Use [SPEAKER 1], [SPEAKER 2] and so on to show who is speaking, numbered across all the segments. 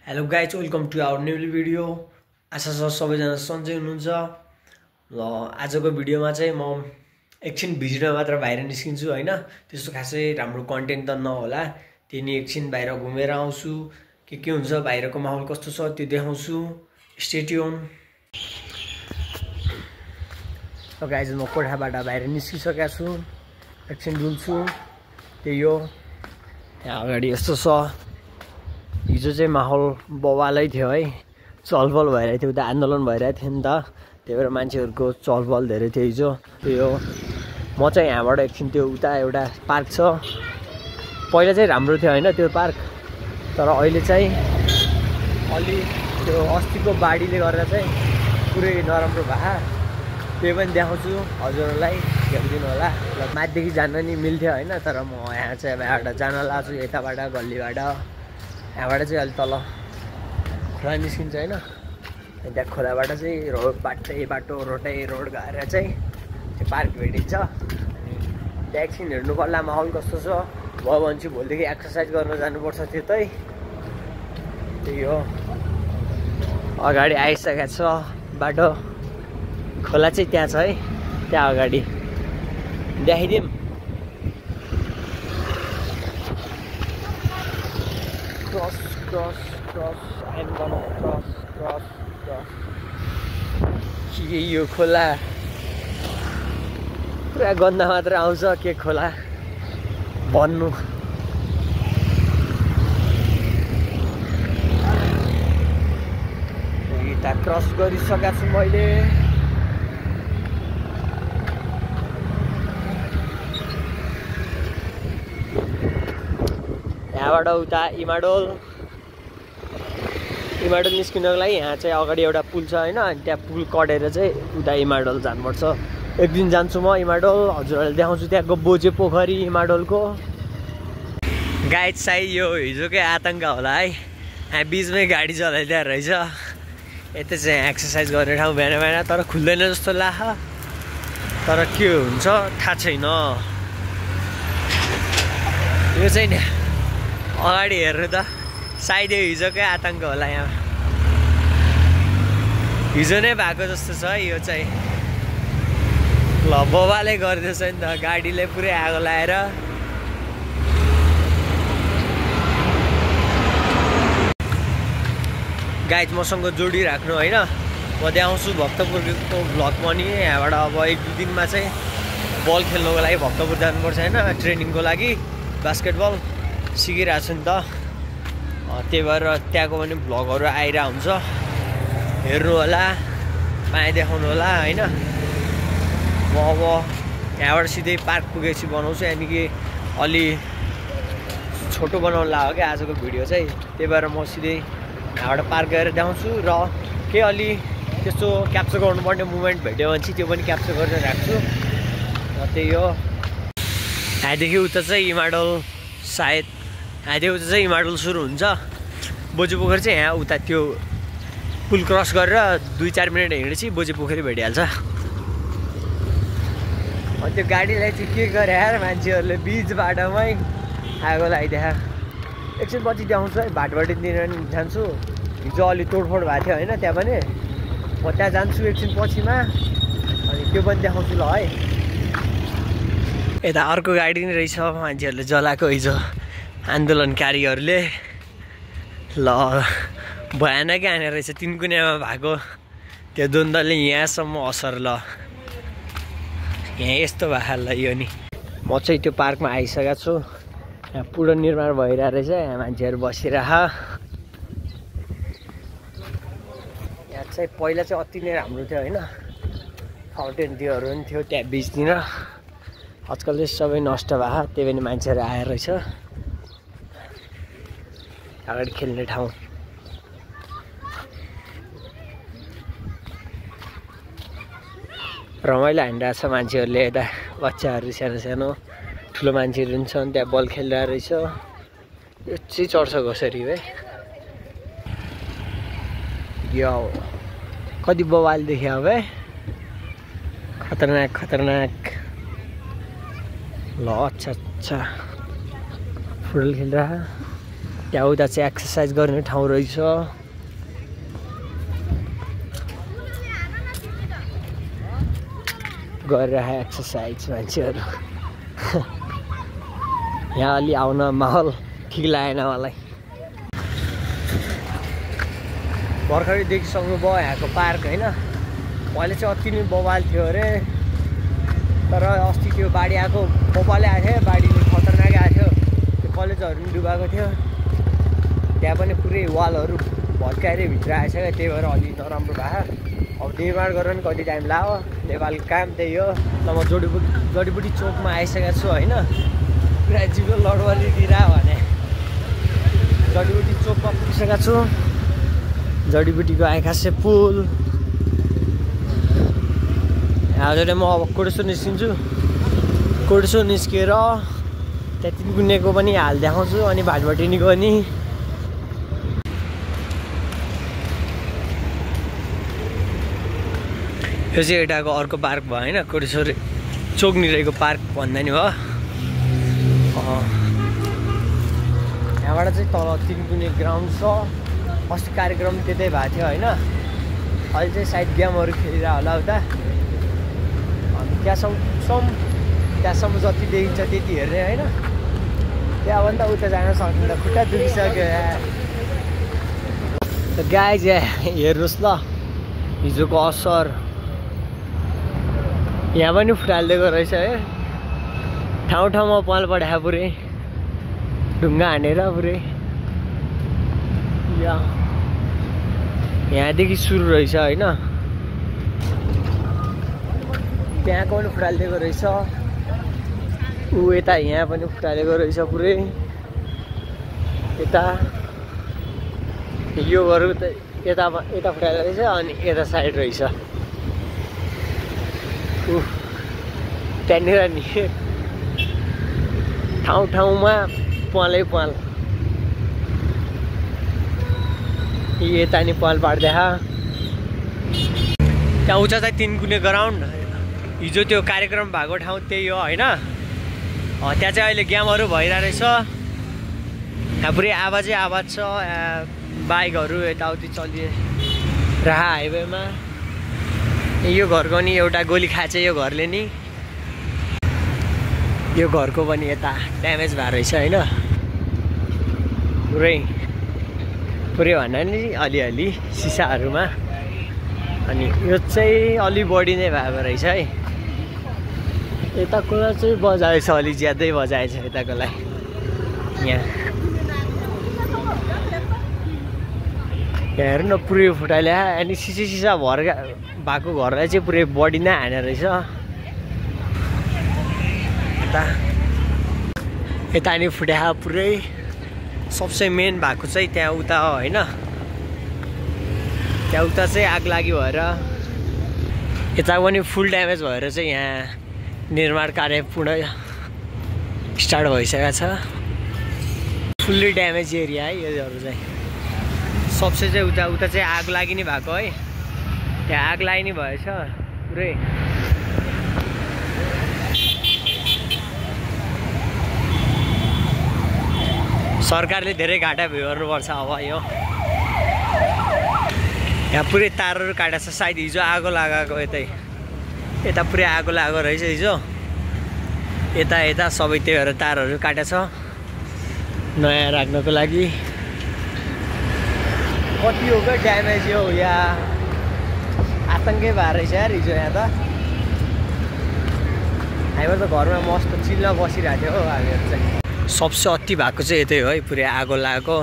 [SPEAKER 1] Hello guys, welcome to our new video. आशा छ सबैजना सन्चै हुनुहुन्छ। ल आजको भिडियोमा चाहिँ म एकछिन भिजिटमा मात्र बाहिर निस्किन्छु हैन। त्यस्तो खासै राम्रो कन्टेन्ट त नहोला, त्यही एकछिन बाहिर घुमेर आउँछु, के हुन्छ बाहिरको माहौल कस्तो छ त्यो देखाउँछु। Stay tune. ल गाइज, म कोठाबाट बाहिर निस्किसकेको छु, एकछिन डुल्छु। त्यही हो, यहाँ अगाडि यस्तो छ। हिजो चाहिँ माहौल बवालै थियो है, चलपल भइरहेको थियो, उता आन्दोलन भइरहेको थियो नि त, त्यही भएर मान्छेहरूको चलपल धेरै थियो हिजो। त्यही हो, म चाहिँ यहाँबाट एकछिन त्यो उता एउटा पार्क छ, पहिला चाहिँ राम्रो थियो होइन त्यो पार्क, तर अहिले चाहिँ अलि त्यो अस्तिको बाढीले गर्दा चाहिँ पुरै नराम्रो भए, त्यही पनि देखाउँछु हजुरहरूलाई, हेरिदिनु होला। ल माथिदेखि जान नि मिल्थ्यो होइन, तर म यहाँ चाहिँ अब यहाँबाट जान लाग्छु, यताबाट गल्लीबाट। यहाँबाट चाहिँ अलि तल खोला निस्किन्छ होइन, त्यहाँ खोलाबाट चाहिँ बाटो रोड गएर चाहिँ त्यो पार्क भेटिन्छ। अनि त्यहाँ एकछिन हेर्नु पर्ला माहौल कस्तो छ, भयो भने चाहिँ भोलिदेखि एक्सर्साइज गर्न जानुपर्छ त्यतै। त्यही हो, अगाडि आइसकेको छ बाटो, खोला चाहिँ त्यहाँ छ है, त्यहाँ अगाडि देखाइदिउँ। Cross, I'm gonna cross. के यो खोला पुरा गन्दा मात्र आउँछ, के खोला भन्नु। यता क्रस गरिसकेको छु मैले। यहाँबाट उता इमाडोल निस्किनको लागि यहाँ चाहिँ अगाडि एउटा पुल छ होइन, अनि त्यहाँ पुल कटेर चाहिँ उता इमाडोल जानुपर्छ। एक दिन जान्छु म इमाडोल, हजुरहरूले देखाउँछु त्यहाँको बोजे पोखरी इमाडोलको। गाइड सायद यो हिजोकै आतङ्क होला है, यहाँ बिचमै गाडी चलाइदिएर रहेछ। यतै चाहिँ एक्सर्साइज गर्ने ठाउँ बिहान तर खुल्दैन जस्तो लाग्छ, तर के हुन्छ थाहा छैन। यो चाहिँ नि अगाडि हेर्नु त, सायद यो हिजोकै आतङ्क होला, यहाँ हिजो नै भएको जस्तो छ है यो चाहिँ। ल बबाले गर्दैछ नि त, गाडीले पुरै आगो लगाएर। गाइड मसँग जोडिराख्नु होइन, म देखाउँछु भक्तपुरको भ्लग पनि। यहाँबाट अब 1-2 दिनमा चाहिँ बल खेल्नुको लागि भक्तपुर जानुपर्छ होइन, ट्रेनिङको लागि बास्केटबल सिकिरहेको छु नि त, त्यही भएर त्यहाँको पनि भ्लगहरू आइरहेको हुन्छ, हेर्नु होला, माया देखाउनु होला होइन। म अब यहाँबाट सिधै पार्क पुगेपछि बनाउँछु, यानि कि अलि छोटो बनाउनु लाग्यो क्या आजको भिडियो चाहिँ, त्यही भएर म सिधै यहाँबाट पार्क गएर देखाउँछु। र केही अलि त्यस्तो क्याप्चर गर्नुपर्ने मुभमेन्ट भेट्यो भने चाहिँ त्यो पनि क्याप्चर गरेर राख्छु। र त्यही हो, यहाँदेखि उता चाहिँ इमाडोल, सायद यहाँदेखि उता चाहिँ इमाडोल सुरु हुन्छ। बोजे पोखरी चाहिँ यहाँ उता त्यो पुल क्रस गरेर 2-4 मिनट हिँडेपछि बोजे पोखरी भेटिहाल्छ। अनि त्यो गाडीलाई चाहिँ के गरे यार मान्छेहरूले, बिच बाटोमै आगो लगाइदिए। एकछिन पछि देखाउँछु है, भाटबडीतिर जान्छु। हिजो अलि तोडफोड भएको थियो होइन, त्यहाँ पनि म त्यहाँ जान्छु एकछिन पछिमा, अनि त्यो पनि देखाउँछु ल है। यता अर्को गाडी नै रहेछ, मान्छेहरूले जलाएको हिजो आन्दोलनकारीहरूले। ल भयानकै हानेर रहेछ, तिनकुनियामा भएको त्यो द्वन्द्वले यहाँसम्म असर। ल यहाँ यस्तो भएको ल यो नि। म चाहिँ त्यो पार्कमा आइसकेको छु, यहाँ पुनर्निर्माण भइरहेको रहेछ, यहाँ मान्छेहरू बसिरह। यहाँ चाहिँ पहिला चाहिँ अति नै राम्रो थियो होइन, फाउन्टेन त्योहरू पनि थियो त्यहाँ बिचतिर, आजकल चाहिँ सबै नष्ट भयो, त्यही पनि मान्छेहरू आएर रहेछ। अगाडि खेल्ने ठाउँ, रमाइलो हानिरहेको छ मान्छेहरूले। यता बच्चाहरू सानो ठुलो मान्छेहरू पनि छन्, त्यहाँ बल खेलिरहेको रहेछ। यो चाहिँ चढ्छ कसरी है, यो कति बवाल देख्यो अब है, खतरनाक। ल अच्छा फुटबल खेलिरह। त्यहाँ उता चाहिँ एक्सर्साइज गर्ने ठाउँ रहेछ। गरिरहेको एक्सर्साइज मान्छेहरू। यहाँ अलि आउन माहौल ठिक लागेन मलाई। भर्खरै देखिसक्नुभयो यहाँको पार्क होइन। पहिले चाहिँ अति नै बवाल थियो अरे, तर अस्ति त्यो बाढी आएको बवालै आएको थियो। बाढीले खतरनाक आएको थियो। त्यो कलेजहरू पनि डुबाएको थियो। त्यहाँ पनि पुरै वालहरू भत्काएर भित्र आएछ क्या, त्यही भएर अलि नराम्रो भयो। अब निर्माण गरेर पनि कति टाइम लाग्यो। नेपालको काम त्यही हो। ल म जडीबुटी चोकमा आइसकेको छु होइन। पुरा जिब्रो लडवलीतिर भने जडीबुटी चोकमा पुगिसकेको छु। जडीबुटीको आइखासे पुल। हजुर म अब कोडसो निस्किन्छु। कोडसो निस्केर त्यहाँ तिनकुनेको पनि हाल देखाउँछु अनि भाटभटिनीको पनि। यो चाहिँ एउटाको अर्को पार्क भयो होइन। कोडेश्वर चोकनिरको पार्क भन्दा नि भयो। यहाँबाट चाहिँ तल तिनकुने ग्राउन्ड छ। अस्ति कार्यक्रम त्यतै भएको थियो होइन। अहिले चाहिँ साइड गेमहरू खेलिरहेको होला उता। अनि त्यहाँसम्म जति देखिन्छ त्यति हेर्ने होइन। त्यहाँभन्दा उता जान सक्दैन, खुट्टा दुखिसक्यो। गाइज हेर्नुहोस् ल हिजोको असर यहाँ पनि फुटालिदिएको रहेछ है। ठाउँ ठाउँमा पाल पठायो पुरै, ढुङ्गा हानेर पुरै। यहाँदेखि सुरु रहेछ होइन। त्यहाँको पनि फुटालिदिएको रहेछ। यता यहाँ पनि फुटालेको रहेछ पुरै। यता योहरू त यता फुटालेको रहेछ अनि यता साइड रहेछ। त्यहाँनिर नि ठाउँ ठाउँमा पालै पाल। यता नि पाल पाड्दै। त्यहाँ उता चाहिँ तिनकुने ग्राउन्ड। हिजो त्यो कार्यक्रम भएको ठाउँ त्यही हो होइन। त्यहाँ चाहिँ अहिले गेमहरू भइरहेको रहेछ। यहाँ पुरै आवाजै आवाज छ। बाइकहरू यताउति चलिरह हाइवेमा। यो घरको नि एउटा गोली खाएछ यो घरले नि। यो घरको पनि यता ड्यामेज भएको रहेछ होइन। पुरै भन्दा नि अलिअलि सिसाहरूमा। अनि यो चाहिँ अलि बढी नै भएको रहेछ है। यताको चाहिँ बजाएछ, अलि ज्यादै बजाएछ यताकोलाई। यहाँ हेर्नु न पुरै फुटाइल्या। अनि सिसा भर भएको घरलाई चाहिँ पुरै बडी नै हानेर रहेछ। यता नि फुट्या पुरै। सबसे मेन भएको चाहिँ त्यहाँ उता हो होइन। त्यहाँ उता चाहिँ आग लागि भएर यता पनि फुल ड्यामेज भएर चाहिँ यहाँ निर्माण कार्य पुनः स्टार्ट भइसकेको छ। फुल्ली ड्यामेज एरिया है योहरू चाहिँ। सबसे चाहिँ उता चाहिँ आग लागि नै भएको है। त्यहाँ आग लागि नै भएछ पुरै। सरकारले धेरै घाटा बिहोर्नुपर्छ अब यो। यहाँ पुरै तारहरू काटेको छ। सायद हिजो आगो लगाएको यता पुरै आगो लगाएको रहेछ हिजो। यता सबै त्यही भएर तारहरू काटेको छ नयाँ राख्नको लागि। कति हो क्या ड्यामेज यो। यहाँ आतङ्कै भएर रहेछ यार हिजो। यहाँ त हामीहरू त घरमा मस्त चिल्ला बसिरहेको थियो हो हामीहरू चाहिँ। सबसे अति भएको चाहिँ यतै हो है। पुरै आगो लागेको।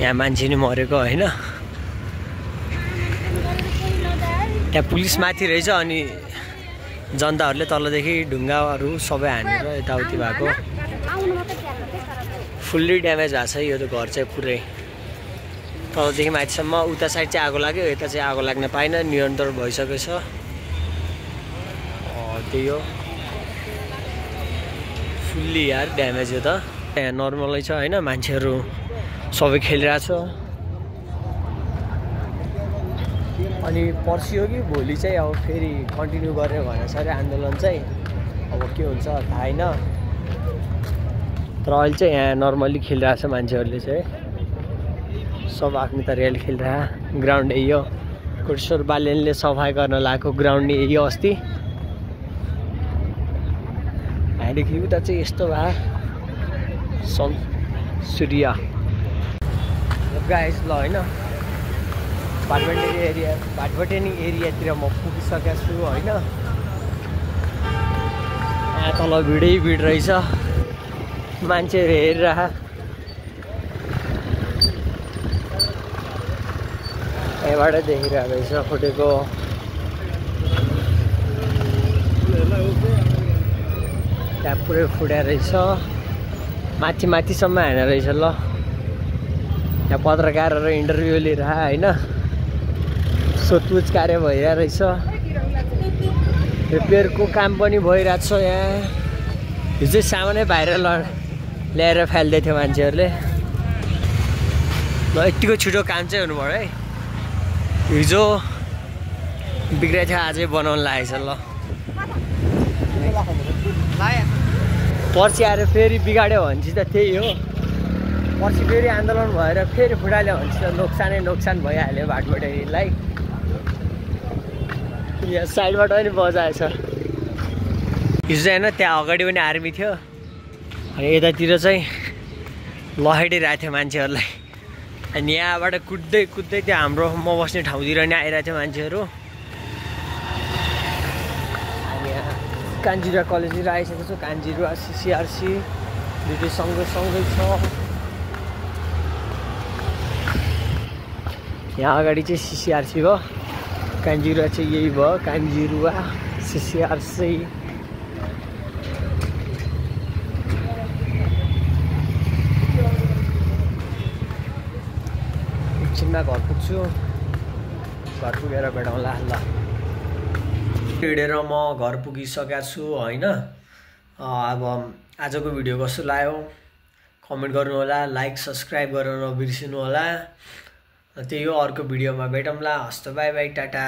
[SPEAKER 1] यहाँ मान्छे नि मरेको होइन। त्यहाँ पुलिस माथि रहेछ अनि जनताहरूले तलदेखि ढुङ्गाहरू सबै हानेर यताउति भएको। फुल्ली ड्यामेज भएको छ यो त घर चाहिँ पुरै। तलदेखि माथिसम्म उता साइड चाहिँ आगो लाग्यो। यता चाहिँ आगो लाग्न पाएन, नियन्त्रण भइसकेको छ। त्यही हो फुल्ली यार ड्यामेज हो त। यहाँ नर्मलै छ होइन। मान्छेहरू सबै खेलिरहेछ। अनि पर्सि हो कि भोलि चाहिँ अब फेरि कन्टिन्यू गर्ने भनेको छ अरे आन्दोलन चाहिँ। अब के हुन्छ थाहा छैन। तर अहिले चाहिँ यहाँ नर्मली खेलिरहेछ मान्छेहरूले चाहिँ सब आफ्नो तरिकाले खेलिरह ग्राउन्ड यो कोटेश्वर बालेनले सफाइ गर्न लागेको ग्राउन्ड यो अस्ति हामीदेखि उता चाहिँ यस्तो भए सूर्य गाइस ल होइन भाटभटेनी एरियातिर म पुगिसकेको छु होइन यहाँ तल भिडै भिड रहेछ मान्छेहरू हेरिरह यहाँबाट देखिरहेको रहेछ फुटेको त्यहाँ पुरै फुट्या रहेछ माथिसम्म हाने रहेछ ल यहाँ पत्रकारहरू इन्टरभ्यू लिएर होइन सोधपुछ कार्य भइरहेको रहेछ रिपेयरको काम पनि भइरहेको छ यहाँ हिजो सामानै भाइरल ल्याएर फाल्दै थियो मान्छेहरूले ल यतिको छिटो काम चाहिँ हुनुभयो है हिजो बिग्रेको थियो आजै बनाउनु लागेको छ ल पर्सि आएर फेरि बिगाड्यो भने चाहिँ त त्यही हो पर्सि फेरि आन्दोलन भएर फेरि फुटाल्यो भने चाहिँ नोक्सान भइहाल्यो भाटभटेनीलाई यहाँ साइडबाट पनि बजाएछ हिजो होइन त्यहाँ अगाडि पनि आर्मी थियो अनि यतातिर चाहिँ लहेटिरहेको थियो मान्छेहरूलाई अनि यहाँबाट कुद्दै त्यो हाम्रो म बस्ने ठाउँतिर नि आइरहेको थियो मान्छेहरू अनि यहाँ कान्जिरा कलेजतिर आइसकेको छु कान्जिरा सिसिआरसी दुइटै सँगै छ यहाँ अगाडि चाहिँ सिसिआरसी भयो कान्जिरा चाहिँ यही भयो कान्जिरुवा सिसिआरसी एकछिनमा घर पुग्छु घर पुगेर भेटौँला ल हिँडेर म घर पुगिसकेको छु होइन अब आजको भिडियो कस्तो लाग्यो कमेन्ट गर्नु होला लाइक सब्सक्राइब गर्न नबिर्सिनु होला त्यही हो अर्को भिडियोमा भेटौँला हस्त बाई बाई टाटा